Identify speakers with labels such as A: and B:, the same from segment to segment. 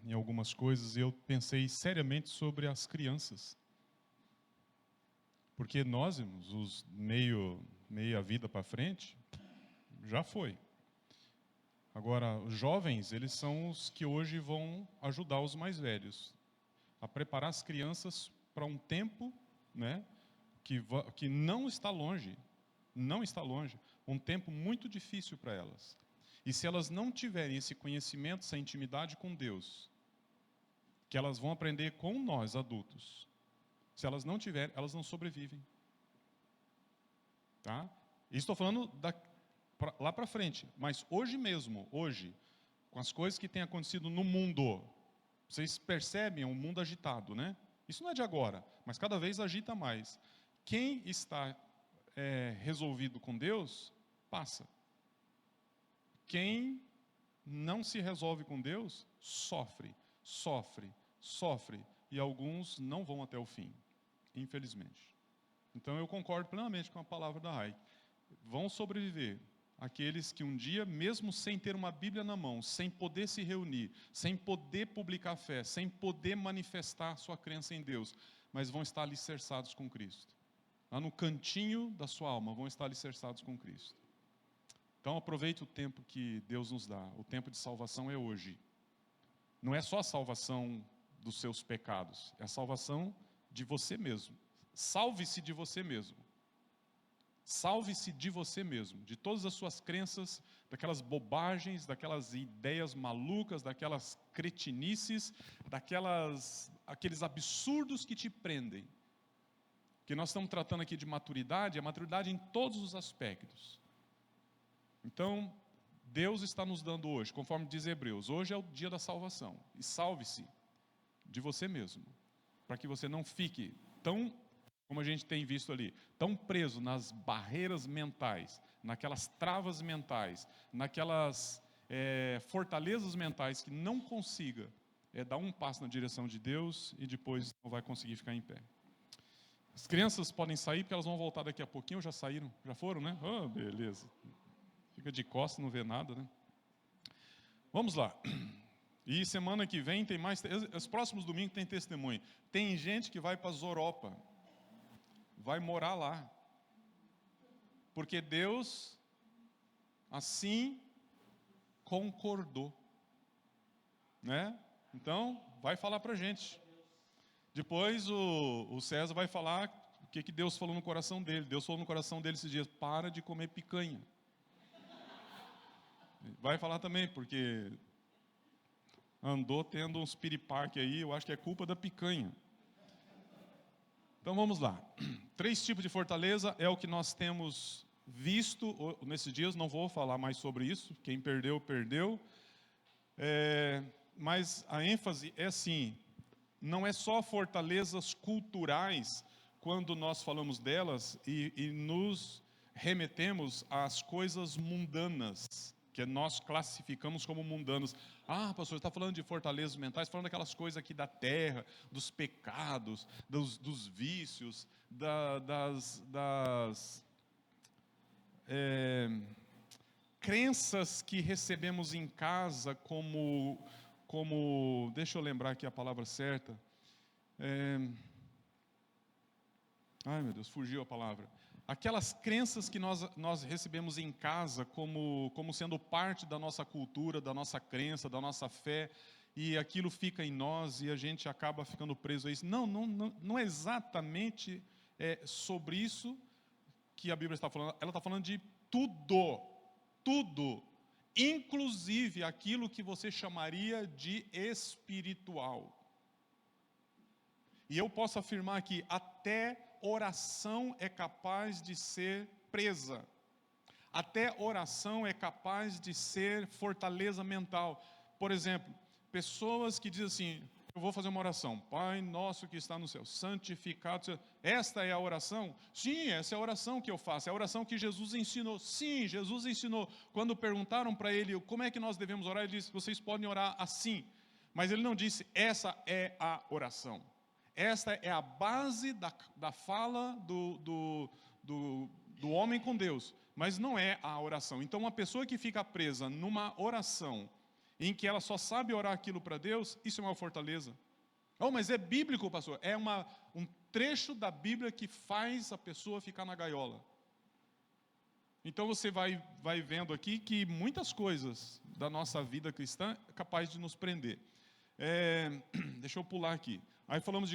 A: em algumas coisas, e eu pensei seriamente sobre as crianças. Porque nós, irmãos, os meia vida para frente, já foi. Agora, os jovens, eles são os que hoje vão ajudar os mais velhos a preparar as crianças para um tempo, né, que não está longe, um tempo muito difícil para elas. E se elas não tiverem esse conhecimento, essa intimidade com Deus, que elas vão aprender com nós, adultos, se elas não tiverem, elas não sobrevivem. Tá? E estou falando lá para frente, mas hoje mesmo, hoje, com as coisas que têm acontecido no mundo, vocês percebem um mundo agitado, né? Isso não é de agora, mas cada vez agita mais. Quem está resolvido com Deus, passa. Quem não se resolve com Deus, sofre, sofre, sofre. E alguns não vão até o fim, infelizmente. Então eu concordo plenamente com a palavra da Rai. Vão sobreviver aqueles que um dia, mesmo sem ter uma Bíblia na mão, sem poder se reunir, sem poder publicar fé, sem poder manifestar sua crença em Deus, mas vão estar alicerçados com Cristo. Lá no cantinho da sua alma, vão estar alicerçados com Cristo. Então aproveite o tempo que Deus nos dá. O tempo de salvação é hoje. Não é só a salvação dos seus pecados, é a salvação de você mesmo. Salve-se de você mesmo. Salve-se de você mesmo, de todas as suas crenças, daquelas bobagens, daquelas ideias malucas, daquelas cretinices, aqueles absurdos que te prendem. Que nós estamos tratando aqui de maturidade, é maturidade em todos os aspectos. Então, Deus está nos dando hoje, conforme diz Hebreus, hoje é o dia da salvação. E salve-se de você mesmo, para que você não fique tão, como a gente tem visto ali, tão preso nas barreiras mentais, naquelas travas mentais, naquelas fortalezas mentais que não consiga dar um passo na direção de Deus e depois não vai conseguir ficar em pé. As crianças podem sair porque elas vão voltar daqui a pouquinho, ou já saíram? Já foram, né? Oh, beleza. Fica de costas, não vê nada, né? Vamos lá. E semana que vem tem mais, os próximos domingos tem testemunho. Tem gente que vai para Zoropa, vai morar lá, porque Deus assim concordou, né? Então, vai falar para a gente. Depois o César vai falar o que Deus falou no coração dele. Deus falou no coração dele esses dias: para de comer picanha. Vai falar também, porque andou tendo uns piripaque aí, eu acho que é culpa da picanha. Então vamos lá. 3 tipos de fortaleza é o que nós temos visto nesses dias. Não vou falar mais sobre isso. Quem perdeu, perdeu. Mas a ênfase é assim: não é só fortalezas culturais, quando nós falamos delas e nos remetemos às coisas mundanas, que nós classificamos como mundanos. Ah, pastor, está falando de fortalezas mentais, falando daquelas coisas aqui da terra, dos pecados, dos vícios, crenças que recebemos em casa como deixa eu lembrar aqui a palavra certa. Ai, meu Deus, fugiu a palavra. Aquelas crenças que nós recebemos em casa como sendo parte da nossa cultura, da nossa crença, da nossa fé, e aquilo fica em nós e a gente acaba ficando preso a isso. Não é exatamente sobre isso que a Bíblia está falando. Ela está falando de tudo, inclusive aquilo que você chamaria de espiritual. E eu posso afirmar que até oração é capaz de ser presa. Até oração é capaz de ser fortaleza mental. Por exemplo, pessoas que dizem assim: eu vou fazer uma oração. Pai nosso que está no céu, santificado seja. Esta é a oração? Sim, essa é a oração que eu faço. É a oração que Jesus ensinou. Sim, Jesus ensinou. Quando perguntaram para ele como é que nós devemos orar, ele disse: vocês podem orar assim. Mas ele não disse: essa é a oração. Esta é a base da fala do homem com Deus, mas não é a oração. Então, uma pessoa que fica presa numa oração em que ela só sabe orar aquilo para Deus, isso é uma fortaleza. Oh, mas é bíblico, pastor. É um trecho da Bíblia que faz a pessoa ficar na gaiola. Então você vai vendo aqui que muitas coisas da nossa vida cristã é capaz de nos prender. Deixa eu pular aqui. Aí falamos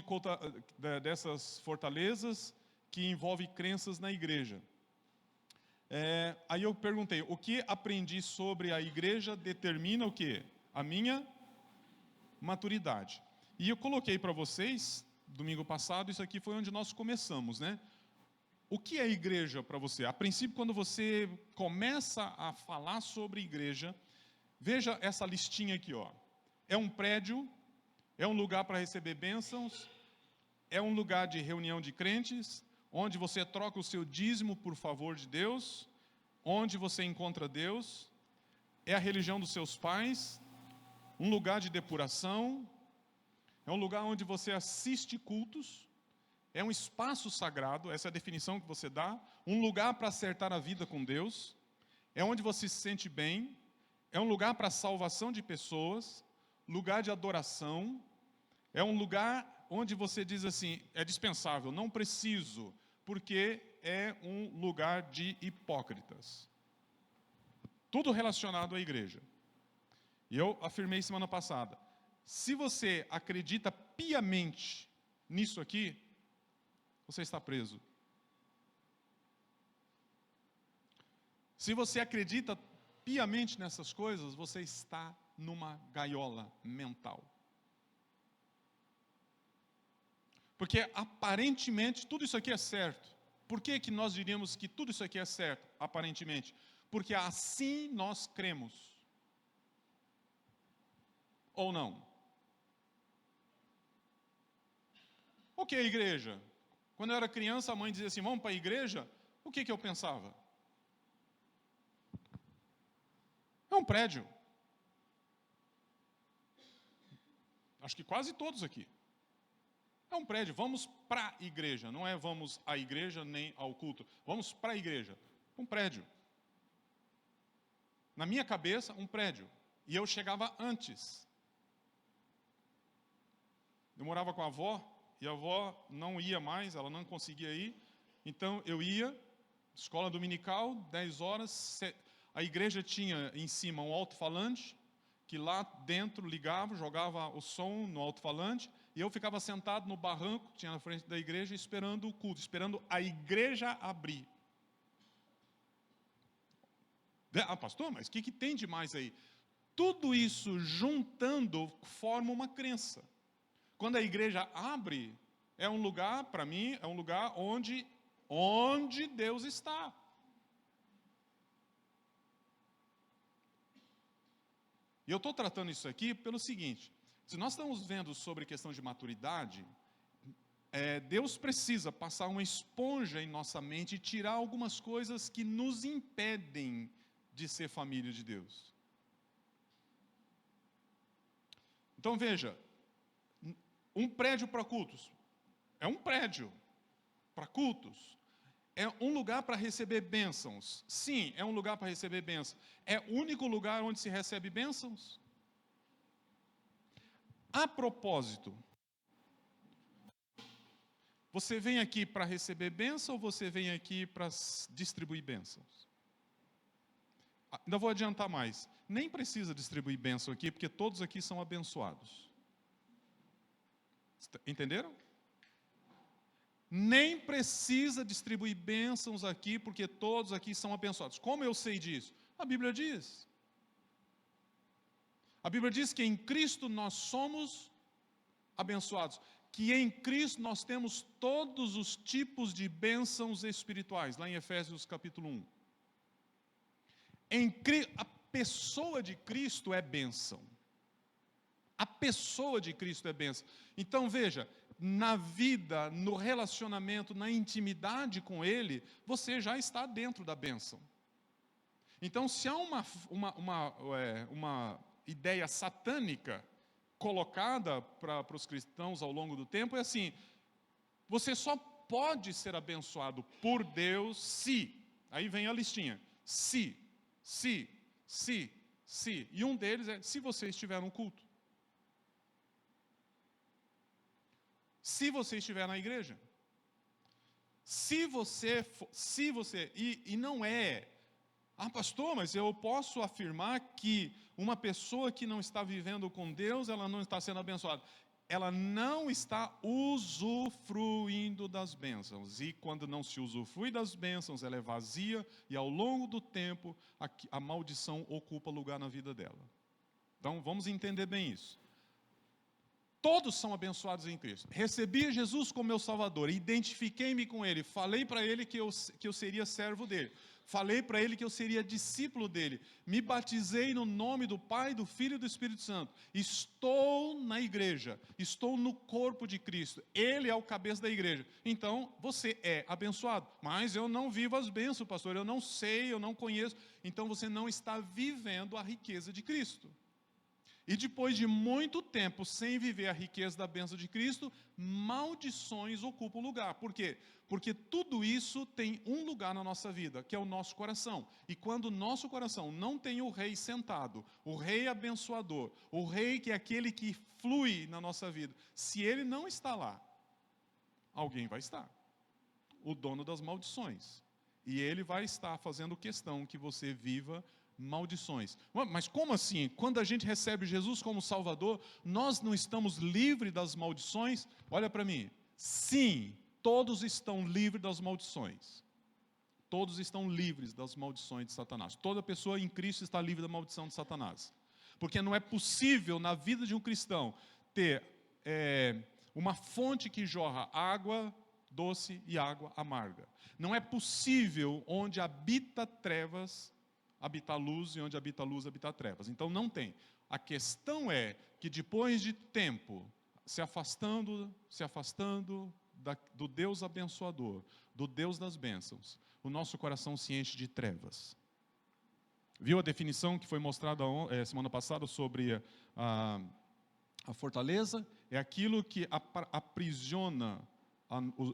A: dessas fortalezas que envolvem crenças na igreja. Aí eu perguntei, o que aprendi sobre a igreja determina o quê? A minha maturidade. E eu coloquei para vocês, domingo passado, isso aqui foi onde nós começamos, né? O que é igreja para você? A princípio, quando você começa a falar sobre igreja, veja essa listinha aqui, ó. É um prédio, é um lugar para receber bênçãos, é um lugar de reunião de crentes, onde você troca o seu dízimo por favor de Deus, onde você encontra Deus, é a religião dos seus pais, um lugar de depuração, é um lugar onde você assiste cultos, é um espaço sagrado, essa é a definição que você dá, um lugar para acertar a vida com Deus, é onde você se sente bem, é um lugar para a salvação de pessoas, lugar de adoração, é um lugar onde você diz assim, é dispensável, não preciso, porque é um lugar de hipócritas. Tudo relacionado à igreja. E eu afirmei semana passada, se você acredita piamente nisso aqui, você está preso. Se você acredita piamente nessas coisas, você está numa gaiola mental. Porque aparentemente tudo isso aqui é certo. Por que que nós diríamos que tudo isso aqui é certo, aparentemente? Porque assim nós cremos. Ou não? O que é igreja? Quando eu era criança, a mãe dizia assim, vamos para a igreja? O que eu pensava? É um prédio. Acho que quase todos aqui. É um prédio, vamos para a igreja. Não é vamos à igreja nem ao culto. Vamos para a igreja. Um prédio. Na minha cabeça, um prédio. E eu chegava antes. Eu morava com a avó, e a avó não ia mais, ela não conseguia ir. Então eu ia, escola dominical, 10 horas, a igreja tinha em cima um alto-falante, que lá dentro ligava, jogava o som no alto-falante, e eu ficava sentado no barranco, que tinha na frente da igreja, esperando o culto, esperando a igreja abrir. Ah, pastor, mas o que tem de mais aí? Tudo isso juntando forma uma crença. Quando a igreja abre, é um lugar, para mim, é um lugar onde Deus está. E eu estou tratando isso aqui pelo seguinte, se nós estamos vendo sobre questão de maturidade, Deus precisa passar uma esponja em nossa mente e tirar algumas coisas que nos impedem de ser família de Deus. Então veja, um prédio para cultos, é um prédio para cultos, é um lugar para receber bênçãos, sim, é um lugar para receber bênçãos, é o único lugar onde se recebe bênçãos? A propósito, você vem aqui para receber bênção ou você vem aqui para distribuir bênçãos? Ainda vou adiantar mais, nem precisa distribuir bênção aqui, porque todos aqui são abençoados. Entenderam? Nem precisa distribuir bênçãos aqui, porque todos aqui são abençoados. Como eu sei disso? A Bíblia diz. A Bíblia diz que em Cristo nós somos abençoados. Que em Cristo nós temos todos os tipos de bênçãos espirituais. Lá em Efésios capítulo 1. A pessoa de Cristo é bênção. A pessoa de Cristo é bênção. Então veja, na vida, no relacionamento, na intimidade com Ele, você já está dentro da bênção. Então se há uma ideia satânica colocada para os cristãos ao longo do tempo, é assim, você só pode ser abençoado por Deus se, aí vem a listinha, se, Se. E um deles é se você estiver no culto. Se você estiver na igreja. Se você, e não é, pastor, mas eu posso afirmar que uma pessoa que não está vivendo com Deus, ela não está sendo abençoada. Ela não está usufruindo das bênçãos. E quando não se usufrui das bênçãos, ela é vazia e ao longo do tempo a maldição ocupa lugar na vida dela. Então vamos entender bem isso. Todos são abençoados em Cristo. Recebi Jesus como meu Salvador, identifiquei-me com Ele, falei para Ele que eu seria servo dEle, falei para Ele que eu seria discípulo dEle, me batizei no nome do Pai, do Filho e do Espírito Santo, estou na igreja, estou no corpo de Cristo, Ele é o cabeça da igreja, então você é abençoado, mas eu não vivo as bênçãos, pastor, eu não sei, eu não conheço, então você não está vivendo a riqueza de Cristo. E depois de muito tempo sem viver a riqueza da bênção de Cristo, maldições ocupam o lugar. Por quê? Porque tudo isso tem um lugar na nossa vida, que é o nosso coração. E quando o nosso coração não tem o rei sentado, o rei abençoador, o rei que é aquele que flui na nossa vida, se ele não está lá, alguém vai estar. O dono das maldições. E ele vai estar fazendo questão que você viva maldições. Mas como assim? Quando a gente recebe Jesus como Salvador, nós não estamos livres das maldições? Olha para mim. Sim, todos estão livres das maldições. Todos estão livres das maldições de Satanás. Toda pessoa em Cristo está livre da maldição de Satanás. Porque não é possível na vida de um cristão ter uma fonte que jorra água doce e água amarga. Não é possível onde habita trevas habitar luz e onde habita luz, habita trevas. Então não tem. A questão é que depois de tempo, se afastando do Deus abençoador, do Deus das bênçãos, o nosso coração se enche de trevas. Viu a definição que foi mostrada semana passada sobre a fortaleza? É aquilo que aprisiona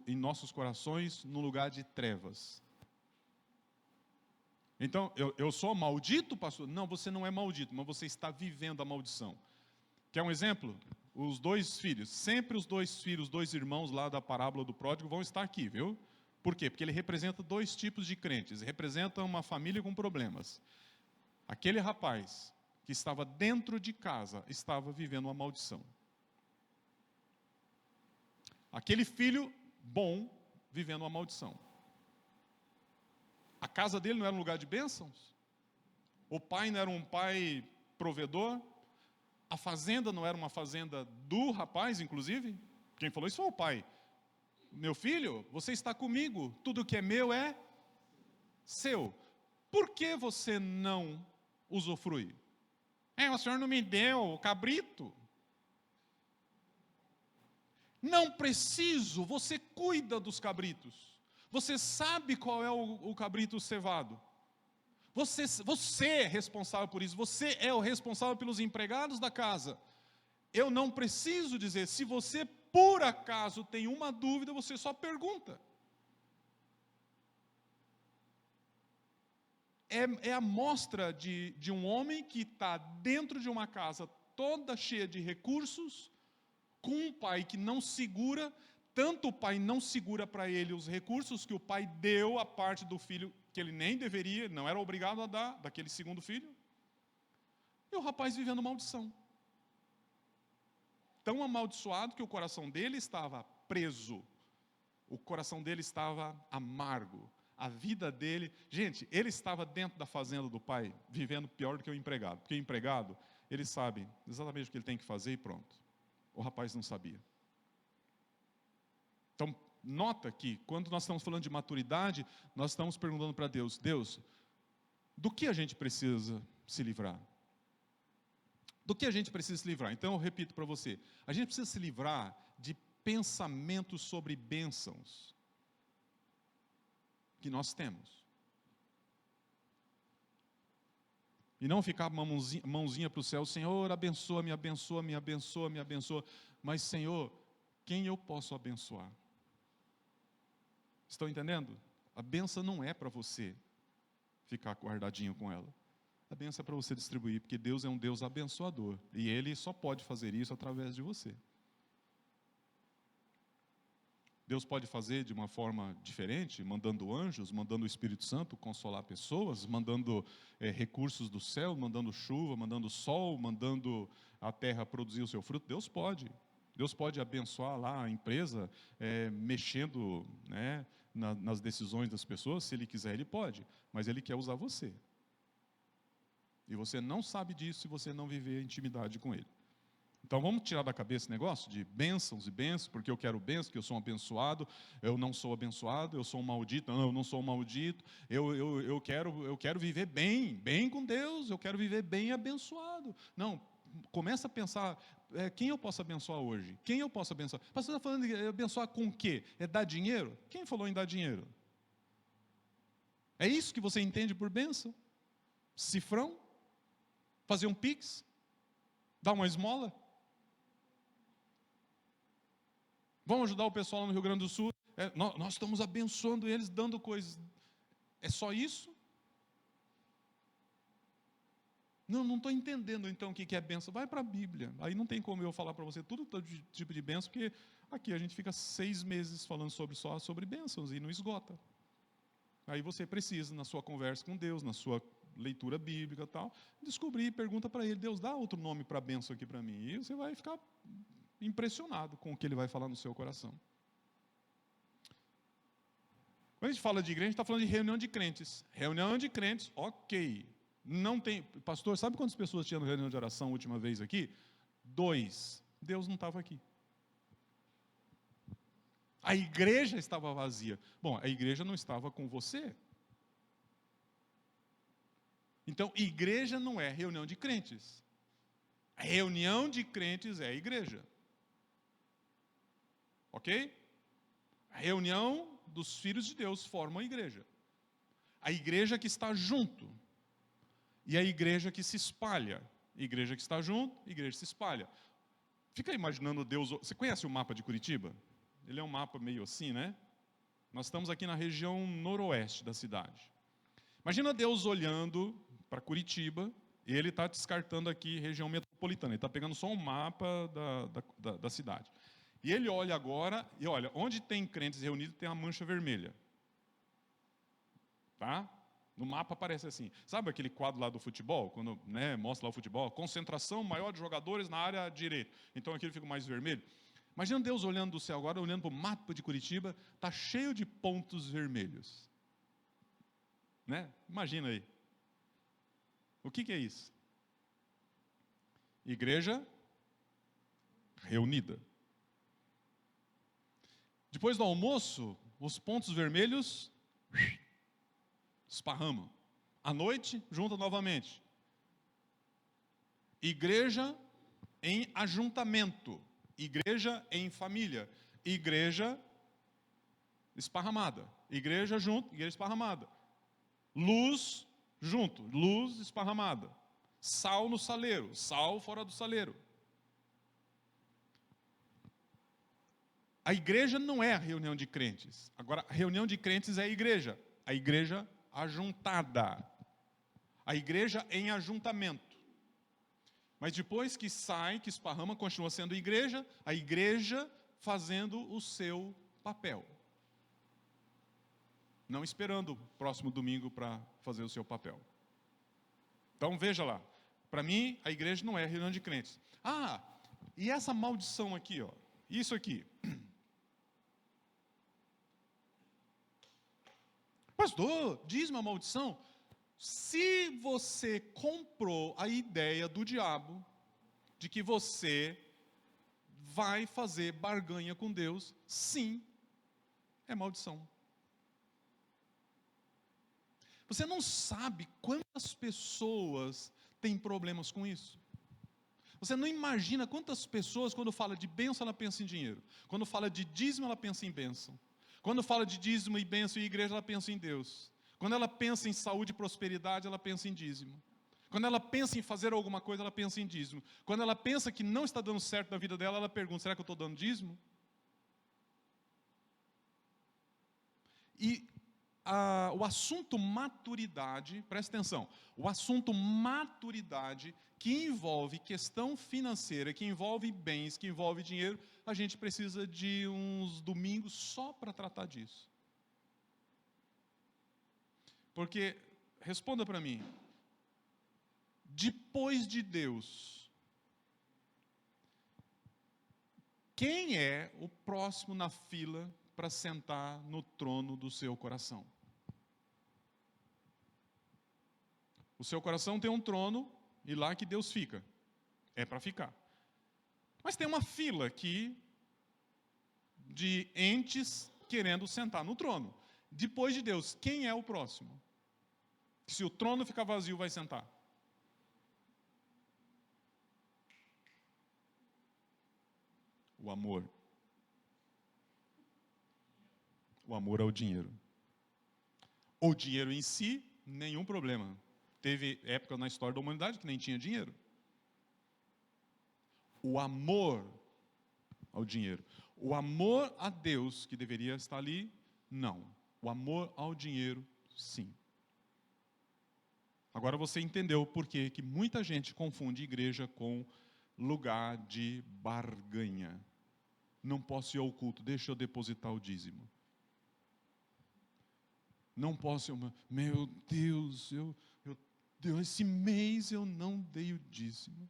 A: em nossos corações no lugar de trevas. Então, eu sou maldito, pastor? Não, você não é maldito, mas você está vivendo a maldição. Quer um exemplo? Os dois filhos, sempre os dois filhos, os dois irmãos lá da parábola do pródigo vão estar aqui, viu? Por quê? Porque ele representa dois tipos de crentes, representa uma família com problemas. Aquele rapaz que estava dentro de casa estava vivendo uma maldição. Aquele filho bom vivendo uma maldição. A casa dele não era um lugar de bênçãos? O pai não era um pai provedor? A fazenda não era uma fazenda do rapaz, inclusive? Quem falou isso foi o pai. Meu filho, você está comigo, tudo que é meu é seu. Por que você não usufrui? O senhor não me deu o cabrito. Não preciso, você cuida dos cabritos. Você sabe qual é o cabrito cevado. Você é responsável por isso. Você é o responsável pelos empregados da casa. Eu não preciso dizer. Se você, por acaso, tem uma dúvida, você só pergunta. É a mostra de um homem que está dentro de uma casa toda cheia de recursos, com um pai que não segura. Tanto o pai não segura para ele os recursos que o pai deu à parte do filho, que ele nem deveria, não era obrigado a dar, daquele segundo filho. E o rapaz vivendo maldição. Tão amaldiçoado que o coração dele estava preso. O coração dele estava amargo. A vida dele... Gente, ele estava dentro da fazenda do pai, vivendo pior do que o empregado. Porque o empregado, ele sabe exatamente o que ele tem que fazer e pronto. O rapaz não sabia. Então, nota que, quando nós estamos falando de maturidade, nós estamos perguntando para Deus, Deus, do que a gente precisa se livrar? Do que a gente precisa se livrar? Então, eu repito para você, a gente precisa se livrar de pensamentos sobre bênçãos que nós temos. E não ficar uma mãozinha para o céu, Senhor, abençoa, me abençoa, me abençoa, me abençoa. Mas, Senhor, quem eu posso abençoar? Estão entendendo? A bênção não é para você ficar guardadinho com ela. A bênção é para você distribuir, porque Deus é um Deus abençoador. E Ele só pode fazer isso através de você. Deus pode fazer de uma forma diferente, mandando anjos, mandando o Espírito Santo consolar pessoas, mandando recursos do céu, mandando chuva, mandando sol, mandando a terra produzir o seu fruto. Deus pode. Deus pode abençoar lá a empresa, mexendo, né, nas decisões das pessoas. Se Ele quiser, Ele pode. Mas Ele quer usar você. E você não sabe disso se você não viver a intimidade com Ele. Então vamos tirar da cabeça esse negócio de bênçãos e bênçãos, porque eu quero bênção, porque eu sou um abençoado, eu não sou abençoado, eu sou um maldito, não, eu não sou um maldito, eu quero viver bem com Deus, eu quero viver bem abençoado. Não, começa a pensar, quem eu posso abençoar hoje? Quem eu posso abençoar? Pastor, está falando de abençoar com o quê? É dar dinheiro? Quem falou em dar dinheiro? É isso que você entende por bênção? Cifrão? Fazer um pix? Dar uma esmola? Vamos ajudar o pessoal lá no Rio Grande do Sul. Nós estamos abençoando eles, dando coisas. É só isso? Não estou entendendo então o que é bênção. Vai para a Bíblia. Aí não tem como eu falar para você todo tipo de bênção, porque aqui a gente fica 6 meses falando só sobre bênçãos e não esgota. Aí você precisa, na sua conversa com Deus, na sua leitura bíblica e tal, descobrir, pergunta para Ele, Deus, dá outro nome para bênção aqui para mim. E você vai ficar impressionado com o que Ele vai falar no seu coração. Quando a gente fala de igreja, a gente está falando de reunião de crentes. Reunião de crentes, ok. Não tem... Pastor, sabe quantas pessoas tinham reunião de oração a última vez aqui? 2. Deus não estava aqui. A igreja estava vazia. Bom, a igreja não estava com você. Então, igreja não é reunião de crentes. A reunião de crentes é a igreja. Ok? A reunião dos filhos de Deus forma a igreja. A igreja que está junto. E a igreja que se espalha. Igreja que está junto, igreja que se espalha. Fica imaginando Deus... Você conhece o mapa de Curitiba? Ele é um mapa meio assim, né? Nós estamos aqui na região noroeste da cidade. Imagina Deus olhando para Curitiba e Ele está descartando aqui região metropolitana. Ele está pegando só um mapa da cidade. E Ele olha agora, e olha, onde tem crentes reunidos tem a mancha vermelha. Tá? No mapa aparece assim. Sabe aquele quadro lá do futebol? Quando, né, mostra lá o futebol? Concentração maior de jogadores na área direita. Então aqui ele fica mais vermelho. Imagina Deus olhando do céu agora, olhando para o mapa de Curitiba, está cheio de pontos vermelhos. Né? Imagina aí. O que é isso? Igreja reunida. Depois do almoço, os pontos vermelhos esparramam. À noite, junta novamente. Igreja em ajuntamento. Igreja em família. Igreja esparramada. Igreja junto, igreja esparramada. Luz junto, luz esparramada. Sal no saleiro, sal fora do saleiro. A igreja não é a reunião de crentes. Agora, a reunião de crentes é a igreja ajuntada. A igreja em ajuntamento. Mas depois que sai, que esparrama, continua sendo igreja, a igreja fazendo o seu papel. Não esperando o próximo domingo para fazer o seu papel. Então veja lá, para mim a igreja não é reunião de crentes. Ah, e essa maldição aqui, ó, isso aqui. Pastor, diz uma maldição. Se você comprou a ideia do diabo de que você vai fazer barganha com Deus, sim, é maldição. Você não sabe quantas pessoas têm problemas com isso. Você não imagina quantas pessoas, quando fala de bênção, ela pensa em dinheiro. Quando fala de dízimo, ela pensa em bênção. Quando fala de dízimo e bênção e igreja, ela pensa em Deus. Quando ela pensa em saúde e prosperidade, ela pensa em dízimo. Quando ela pensa em fazer alguma coisa, ela pensa em dízimo. Quando ela pensa que não está dando certo na vida dela, ela pergunta, será que eu estou dando dízimo? E o assunto maturidade, presta atenção, o assunto maturidade que envolve questão financeira, que envolve bens, que envolve dinheiro, a gente precisa de uns domingos só para tratar disso. Porque, responda para mim, depois de Deus, quem é o próximo na fila para sentar no trono do seu coração? O seu coração tem um trono e lá que Deus fica. É para ficar. Mas tem uma fila aqui de entes querendo sentar no trono. Depois de Deus, quem é o próximo? Se o trono ficar vazio, vai sentar. O amor. O amor ao dinheiro. O dinheiro em si, nenhum problema. Teve época na história da humanidade que nem tinha dinheiro. O amor ao dinheiro. O amor a Deus, que deveria estar ali, não. O amor ao dinheiro, sim. Agora você entendeu por que muita gente confunde igreja com lugar de barganha. Não posso ir ao culto, deixa eu depositar o dízimo. Não posso, meu Deus, esse mês eu não dei o dízimo.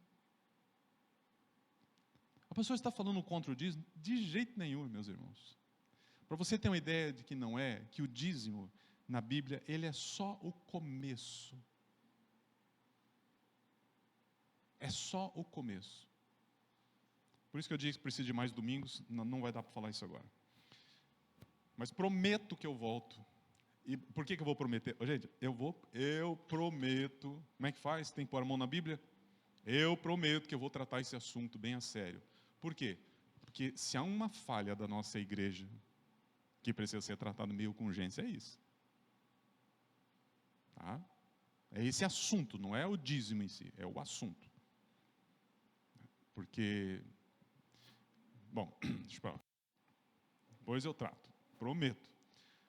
A: A pessoa está falando contra o dízimo? De jeito nenhum, meus irmãos. Para você ter uma ideia de que não é, que o dízimo, na Bíblia, ele é só o começo. É só o começo. Por isso que eu disse que precisa de mais domingos, não vai dar para falar isso agora. Mas prometo que eu volto. E por que eu vou prometer? Gente, eu prometo. Como é que faz? Tem que pôr a mão na Bíblia? Eu prometo que eu vou tratar esse assunto bem a sério. Por quê? Porque se há uma falha da nossa igreja que precisa ser tratada meio com urgência, é isso. Tá? É esse assunto, não é o dízimo em si, é o assunto. Porque, bom, deixa eu falar. Depois eu trato, prometo.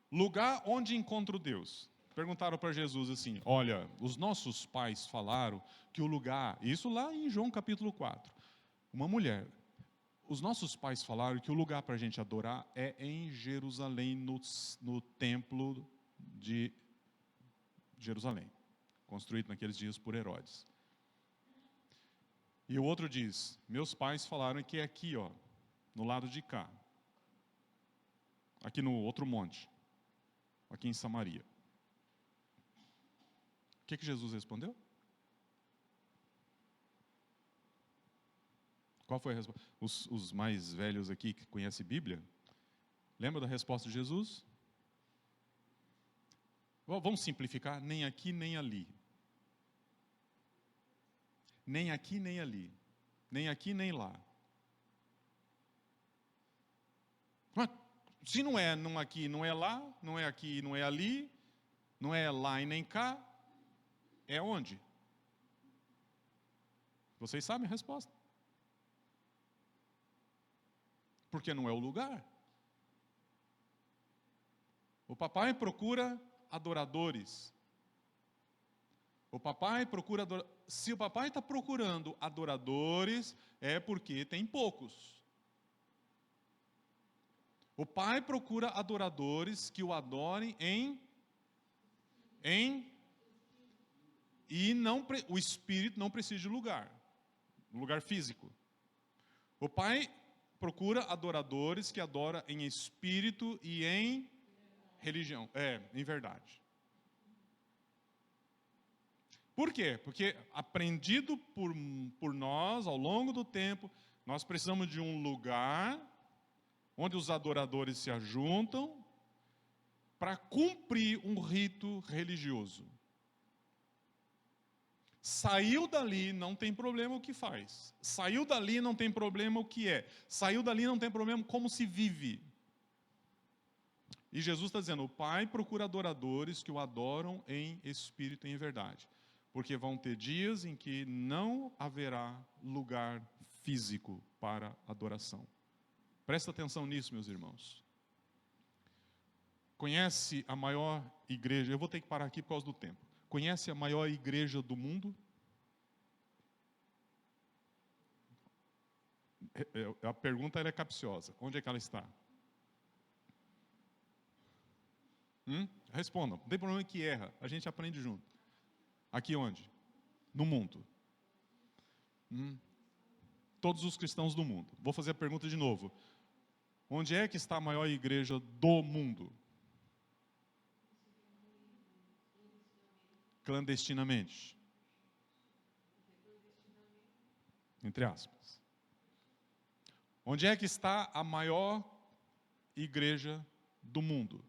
A: Lugar onde encontro Deus. Perguntaram para Jesus assim, olha, os nossos pais falaram que o lugar, isso lá em João capítulo 4, uma mulher, os nossos pais falaram que o lugar para a gente adorar é em Jerusalém, no templo de Jerusalém, construído naqueles dias por Herodes. E o outro diz, meus pais falaram que é aqui, ó, no lado de cá, aqui no outro monte, aqui em Samaria. O que Jesus respondeu? Qual foi a resposta? Os mais velhos aqui que conhecem Bíblia, lembra da resposta de Jesus? Vamos simplificar, nem aqui nem ali. Nem aqui nem ali. Nem aqui nem lá. Se não é não aqui, não é lá, não é aqui, não é ali, não é lá e nem cá, é onde? Vocês sabem a resposta. Porque não é o lugar. O papai procura adoradores. O papai procura adoradores. Se o papai está procurando adoradores, é porque tem poucos. O pai procura adoradores que o adorem e o espírito não precisa de lugar físico. O pai procura adoradores que adoram em espírito e em religião, em verdade. Por quê? Porque aprendido por nós ao longo do tempo, nós precisamos de um lugar onde os adoradores se ajuntam para cumprir um rito religioso. Saiu dali, não tem problema o que faz. Saiu dali, não tem problema o que é. Saiu dali, não tem problema como se vive. E Jesus está dizendo, o Pai procura adoradores que o adoram em espírito e em verdade. Porque vão ter dias em que não haverá lugar físico para adoração. Presta atenção nisso, meus irmãos. Conhece a maior igreja? Eu vou ter que parar aqui por causa do tempo. Conhece a maior igreja do mundo? A pergunta é capciosa. Onde é que ela está? Respondam. Não tem problema que erra. A gente aprende junto. Aqui onde? No mundo. Todos os cristãos do mundo. Vou fazer a pergunta de novo. Onde é que está a maior igreja do mundo? Clandestinamente. Entre aspas. Onde é que está a maior igreja do mundo?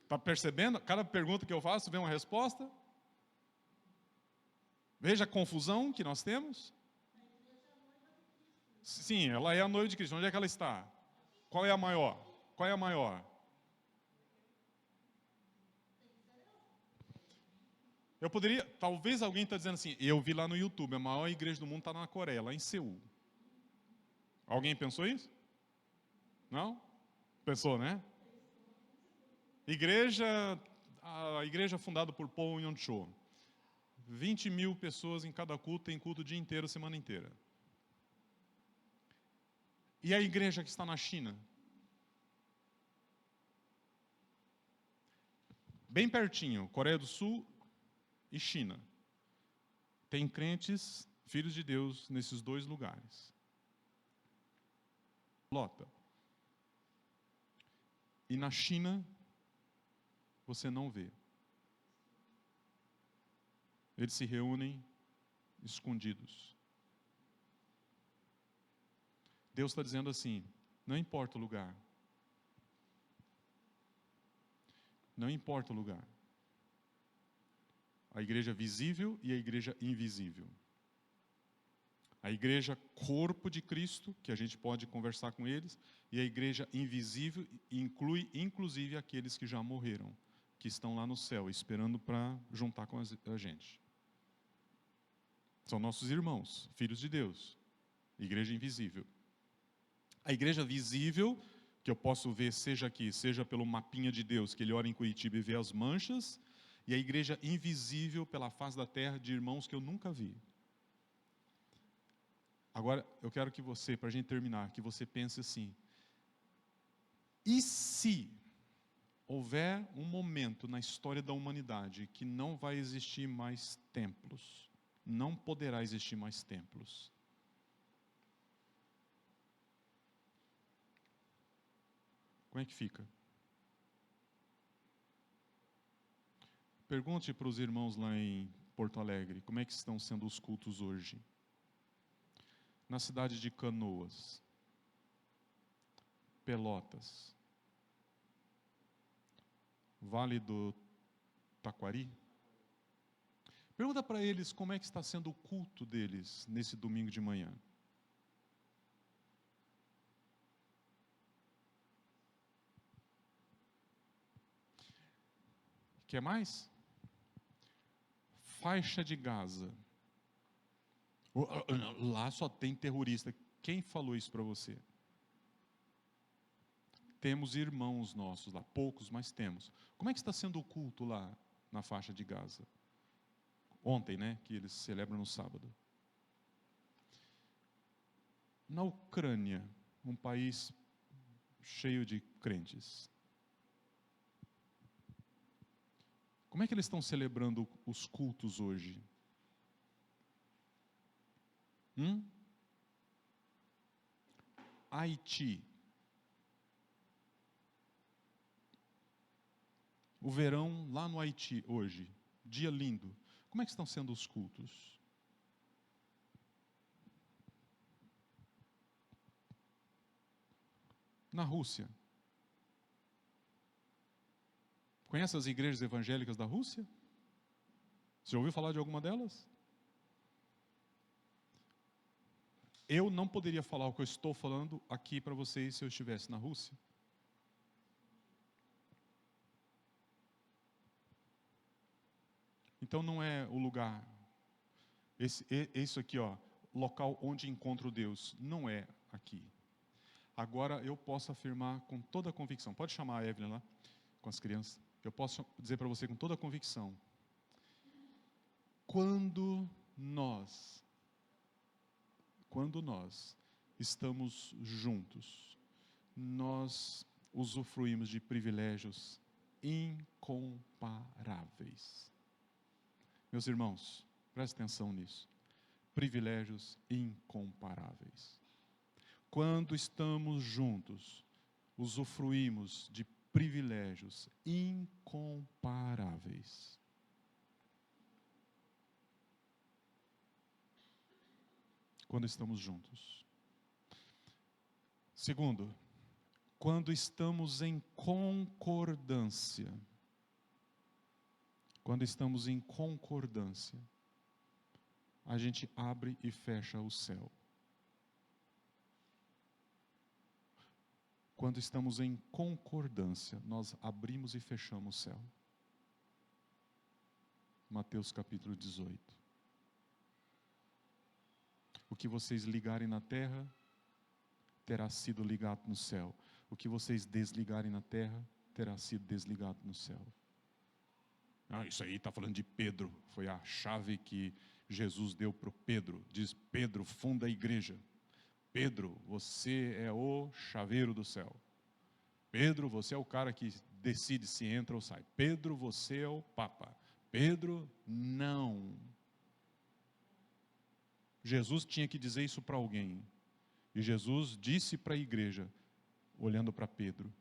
A: Está percebendo? Cada pergunta que eu faço vem uma resposta. Veja a confusão que nós temos. Sim, ela é a noiva de Cristo. Onde é que ela está? Qual é a maior? Qual é a maior? Eu poderia, talvez alguém está dizendo assim, eu vi lá no YouTube, a maior igreja do mundo está na Coreia, lá em Seul. Alguém pensou isso? Não? Pensou, né? A igreja fundada por Paul Yong-cho. 20 mil pessoas em cada culto, tem culto o dia inteiro, a semana inteira. E a igreja que está na China? Bem pertinho, Coreia do Sul e China. Tem crentes, filhos de Deus, nesses dois lugares. Lota. E na China, você não vê. Eles se reúnem escondidos. Deus está dizendo assim, não importa o lugar. Não importa o lugar. A igreja visível e a igreja invisível. A igreja corpo de Cristo, que a gente pode conversar com eles, e a igreja invisível inclui inclusive aqueles que já morreram, que estão lá no céu, esperando para juntar com a gente. São nossos irmãos, filhos de Deus. Igreja invisível. A igreja visível, que eu posso ver, seja aqui, seja pelo mapinha de Deus, que ele olha em Curitiba e vê as manchas, e a igreja invisível pela face da terra de irmãos que eu nunca vi. Agora, eu quero que você, para a gente terminar, que você pense assim, e se houver um momento na história da humanidade que não vai existir mais templos, não poderá existir mais templos. Como é que fica? Pergunte para os irmãos lá em Porto Alegre, como é que estão sendo os cultos hoje? Na cidade de Canoas, Pelotas, Vale do Taquari. Pergunta para eles como é que está sendo o culto deles nesse domingo de manhã. Quer mais? Faixa de Gaza. Lá só tem terrorista. Quem falou isso para você? Temos irmãos nossos lá, poucos, mas temos. Como é que está sendo o culto lá na faixa de Gaza? Ontem, né, que eles celebram no sábado. Na Ucrânia, um país cheio de crentes. Como é que eles estão celebrando os cultos hoje? Haiti. O verão lá no Haiti hoje, dia lindo. Como é que estão sendo os cultos? Na Rússia. Conhece as igrejas evangélicas da Rússia? Você já ouviu falar de alguma delas? Eu não poderia falar o que eu estou falando aqui para vocês se eu estivesse na Rússia. Então não é o lugar. Isso aqui, ó, local onde encontro Deus, não é aqui. agora eu posso afirmar com toda a convicção. Pode chamar a Evelyn lá, com as crianças. Eu posso dizer para você com toda a convicção. Quando nós estamos juntos, nós usufruímos de privilégios incomparáveis. Meus irmãos, prestem atenção nisso. Privilégios incomparáveis. Quando estamos juntos, usufruímos de privilégios incomparáveis. Quando estamos juntos. Segundo, quando estamos em concordância. Quando estamos em concordância, a gente abre e fecha o céu. Quando estamos em concordância, nós abrimos e fechamos o céu. Mateus capítulo 18. O que vocês ligarem na terra, terá sido ligado no céu. O que vocês desligarem na terra, terá sido desligado no céu. Isso aí está falando de Pedro. Foi a chave que Jesus deu para o Pedro. Diz: Pedro, funda a igreja. Pedro, você é o chaveiro do céu. Pedro, você é o cara que decide se entra ou sai. Pedro, você é o Papa. Pedro, não. Jesus tinha que dizer isso para alguém. E Jesus disse para a igreja, olhando para Pedro: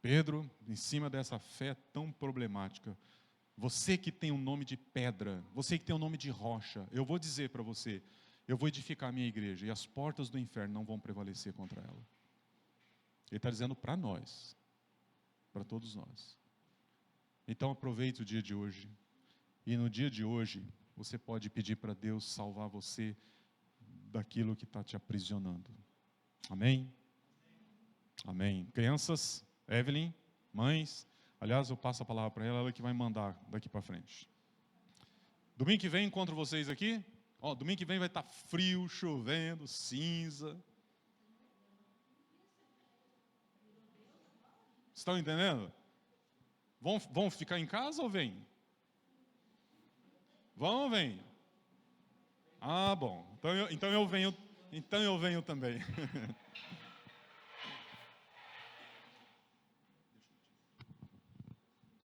A: Pedro, em cima dessa fé tão problemática, você que tem o nome de pedra, você que tem o nome de rocha, eu vou dizer para você, eu vou edificar a minha igreja e as portas do inferno não vão prevalecer contra ela. Ele está dizendo para nós, para todos nós. Então aproveite o dia de hoje. E no dia de hoje, você pode pedir para Deus salvar você daquilo que está te aprisionando. Amém? Amém. Crianças, Evelyn, mães, aliás, eu passo a palavra para ela, ela que vai mandar daqui para frente. Domingo que vem encontro vocês aqui. Domingo que vem vai estar frio, chovendo, cinza. Estão entendendo? Vão ficar em casa ou vêm? Vão ou vêm? Bom. Então eu venho também.